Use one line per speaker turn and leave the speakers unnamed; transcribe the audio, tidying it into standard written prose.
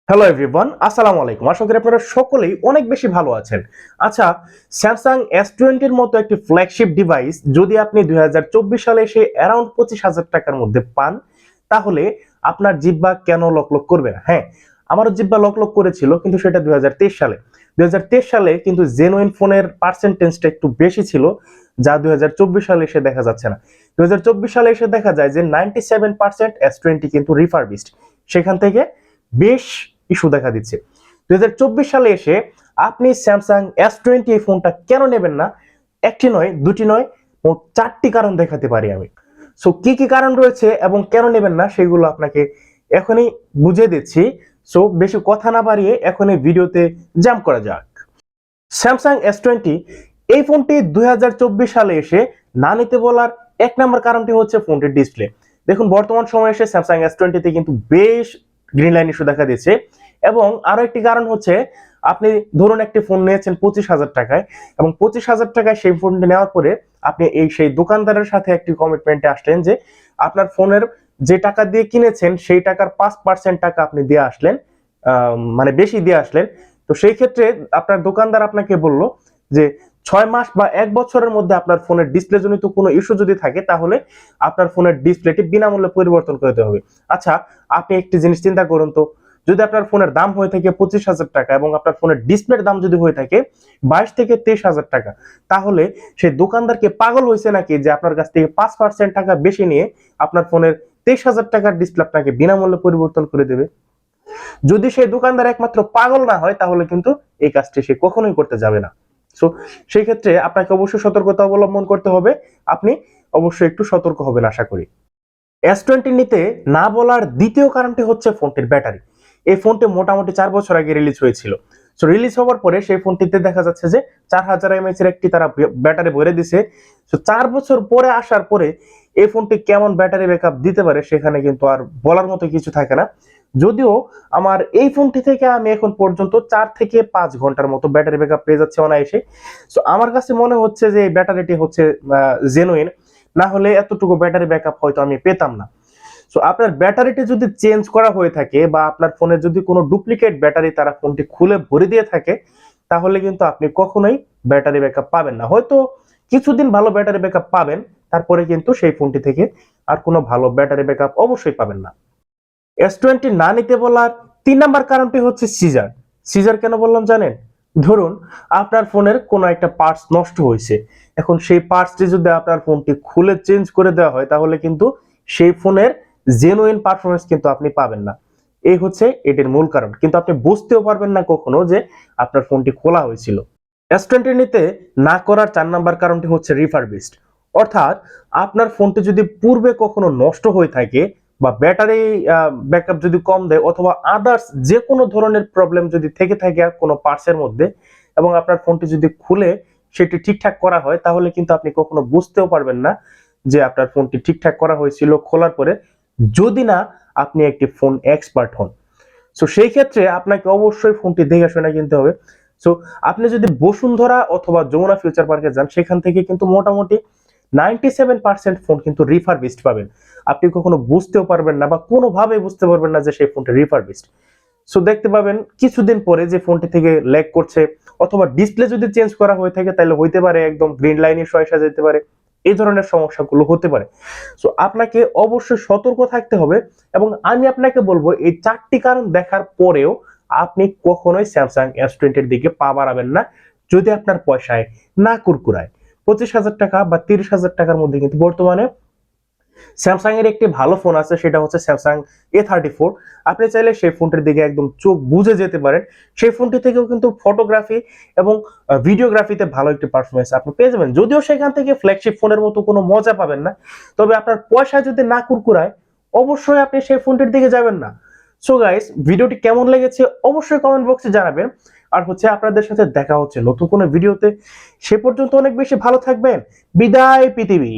Hello everyone, আসসালামু আলাইকুম। আশা করি আপনারা সকলেই অনেক বেশি ভালো আছেন। আচ্ছা, স্যামসাং S20 এর মতো একটি ফ্ল্যাগশিপ ডিভাইস যদি আপনি 2024 সালে এসে অ্যারাউন্ড 25,000 টাকার মধ্যে পান, তাহলে আপনার জিহ্বা কেন লকলক করবে না? হ্যাঁ, আমারও জিহ্বা লকলক করেছিল, কিন্তু সেটা 2023 সালে। 2023 সালে কিন্তু জেনুইন ফোনের পার্সেন্টেজটা একটু বেশি ছিল, যা 2024 সালে এসে দেখা যাচ্ছে না। 2024 সালে এসে দেখা যায় যে 97% S20 কিন্তু রিফারবিশড। সেখান থেকে বেশ ইস্যু দেখা দিচ্ছে। 2024 সালে এসে আপনি স্যামসাং S20 এই ফোনটা কেন নেবেন না? একটি নয়, দুটি নয়, মোট 4টি কারণ দেখাতে পারি আমি। সো কি কি কারণ রয়েছে এবং কেন নেবেন না সেগুলো আপনাকে এখনই বুঝিয়ে দিচ্ছি। সো বেশি কথা না বাড়িয়ে এখনই ভিডিওতে জাম্প করা যাক। স্যামসাং S20 এই ফোনটি 2024 সালে এসে না নিতে বলার এক নম্বর কারণটি হচ্ছে ফোনটির ডিসপ্লে। দেখুন, বর্তমান সময়ে এসে স্যামসাং S20 তে কিন্তু বেশ গ্রিন লাইন ইস্যু দেখা দিচ্ছে, এবং আরো একটি কারণ হচ্ছে আপনি ধরুন একটি ফোন নিয়েছেন 25,000 টাকায়, এবং 25,000 টাকায় সেই ফোনটি নেওয়ার পরে আপনি সেই দোকানদারের সাথে একটি কমিটমেন্টে আসলেন যে আপনার ফোনের যে টাকা দিয়ে কিনেছেন সেই টাকার 5% টাকা আপনি দিয়ে আসলেন, মানে বেশি দিয়ে আসলেন। তো সেই ক্ষেত্রে আপনার দোকানদার আপনাকে বলল যে 6 মাস বা 1 বছরের মধ্যে আপনার ফোনের ডিসপ্লে জনিত কোনো ইস্যু যদি থাকে, তাহলে আপনার ফোনের ডিসপ্লেটি বিনামূল্যে পরিবর্তন করে দেওয়া হবে। আচ্ছা, আপনি একটি জিনিস চিন্তা করুন তো, যদি আপনার ফোনের দাম হয়ে থাকে 25,000 টাকা এবং আপনার ফোনের ডিসপ্লের দাম যদি হয়ে থাকে 22 থেকে 23,000 টাকা, তাহলে সেই দোকানদারকে পাগল হয়েছে নাকি যে আপনার কাছ থেকে 5% টাকা বেশি নিয়ে আপনার ফোনের 23,000 টাকার ডিসপ্লে আপনাকে বিনামূল্যে পরিবর্তন করে দেবে? যদি সেই দোকানদার একমাত্র পাগল না হয়, তাহলে কিন্তু এই কাজটি সে কখনোই করতে যাবে না। সো সেই ক্ষেত্রে আপনাকে অবশ্যই সতর্কতা অবলম্বন করতে হবে। আপনি অবশ্যই একটু সতর্ক হবেন আশা করি। S20 নিতে না বলার দ্বিতীয় কারণটি হচ্ছে ফোনটির ব্যাটারি। এই ফোনটি মোটামুটি 4 বছর আগে রিলিজ হয়েছিল। সো রিলিজ হওয়ার পরে সেই ফোনটিতে দেখা যাচ্ছে যে 4000 mAh এর একটি তারা ব্যাটারি ভরে দিছে। সো 4 বছর পরে আসার পরে এই ফোনটি কেমন ব্যাটারি ব্যাকআপ দিতে পারে সেখানে কিন্তু আর বলার মতো কিছু থাকে না। যদিও আমার এই ফোনটি থেকে আমি এখন পর্যন্ত 4 থেকে 5 ঘন্টার মতো ব্যাটারি ব্যাকআপ পেয়ে যাচ্ছে অনায়াসে। সো আমার কাছে মনে হচ্ছে যে এই ব্যাটারিটি হচ্ছে জেনুইন, না হলে এতটুকু ব্যাটারি ব্যাকআপ হয়তো আমি পেতাম না। সো আপনার ব্যাটারিটি যদি চেঞ্জ করা হয়ে থাকে বা আপনার ফোনে যদি কোনো ডুপ্লিকেট ব্যাটারি তারা ফোনটি খুলে ভরে দিয়ে থাকে, তাহলে কিন্তু আপনি কখনোই ব্যাটারি ব্যাকআপ পাবেন না। হয়তো কিছুদিন ভালো ব্যাটারি ব্যাকআপ পাবেন, তারপরে কিন্তু সেই ফোনটি থেকে আর কোনো ভালো ব্যাটারি ব্যাকআপ অবশ্যই পাবেন না। S20 না নিতে বলার 3 নাম্বার কারণটি হচ্ছে সিজার। সিজার কেন বললাম জানেন? ধরুন আপনার ফোনের কোনো একটা পার্টস নষ্ট হয়েছে, এখন সেই পার্টসটি যদি আপনার ফোনটি খুলে চেঞ্জ করে দেওয়া হয়, তাহলে কিন্তু সেই ফোনের জেনুইন পারফরমেন্স কিন্তু আপনি পাবেন না। এই হচ্ছে এটির মূল কারণ, কিন্তু আপনি বুঝতেও পারবেন না কখনো যে আপনার ফোনটি খোলা হয়েছিল। S20 নিতে না করার 4 নাম্বার কারণটি হচ্ছে রিফারবিশড। অর্থাৎ আপনার ফোনটি যদি পূর্বে কখনো নষ্ট হয়ে থাকে বা ব্যাটারি ব্যাকআপ যদি কম দেয় অথবা আদার্স যে কোনো ধরনের প্রবলেম যদি থেকে থাকে কোনো পার্টসের মধ্যে, এবং আপনার ফোনটি যদি খুলে সেটি ঠিকঠাক করা হয়, তাহলে কিন্তু আপনি কখনো বুঝতেও পারবেন না যে আপনার ফোনটি ঠিকঠাক করা হয়েছিল খোলার পরে, যদি না আপনি একটি ফোন এক্সপার্ট হন। সো সেই ক্ষেত্রে আপনাকে অবশ্যই ফোনটি দেখে শুনে কিনতে হবে। সো আপনি যদি বসুন্ধরা অথবা যমুনা ফিউচার পার্কে যান, সেখান থেকে কিন্তু মোটামুটি 97% ফোন কিন্তু রিফারবিশড পাবেন। আপনি কখনো বুঝতেও পারবেন না বা কোনোভাবে বুঝতে পারবেন না যে সেই ফোনটি রিফারবিশড। সো দেখতে পাবেন কিছুদিন পরে যে ফোনটি থেকে ল্যাগ করছে, অথবা ডিসপ্লে যদি চেঞ্জ করা হয়ে থাকে, তাহলে হইতে পারে একদম গ্রিন লাইনে সয়েসা যেতে পারে। এই ধরনের সমস্যাগুলো হতে পারে। সো আপনাকে অবশ্যই সতর্ক থাকতে হবে, এবং আমি আপনাকে বলবো এই 4টি কারণ দেখার পরেও আপনি কখনোই স্যামসাং S20 এর দিকে পা বাড়াবেন না, যদি আপনার পয়সায় না কুরকুরায়। 25,000 টাকা বা 30,000 টাকার মধ্যে কিন্তু বর্তমানে স্যামসাং এর একটি ভালো ফোন আছে, সেটা হচ্ছে স্যামসাং A34। আপনি চাইলে সেই ফোনটির দিকে একদম চোখ বুজে যেতে পারেন। সেই ফোনটি থেকেও কিন্তু ফটোগ্রাফি এবং ভিডিওগ্রাফিতে ভালো একটি পারফরমেন্স আপনি পেয়ে যাবেন। যদিও সেখান থেকে ফ্ল্যাগশিপ ফোনের মতো কোনো মজা পাবেন না, তবে আপনার পয়সা যদি না কুরকুরায়, অবশ্যই আপনি সেই ফোনটির দিকে যাবেন না। সো গাইস, ভিডিওটি কেমন লেগেছে অবশ্যই কমেন্ট বক্সে জানাবেন। আর হচ্ছে আপনাদের সাথে দেখা হচ্ছে নতুন কোনো ভিডিওতে। সে পর্যন্ত অনেক বেশি ভালো থাকবেন। বিদায় পৃথিবী।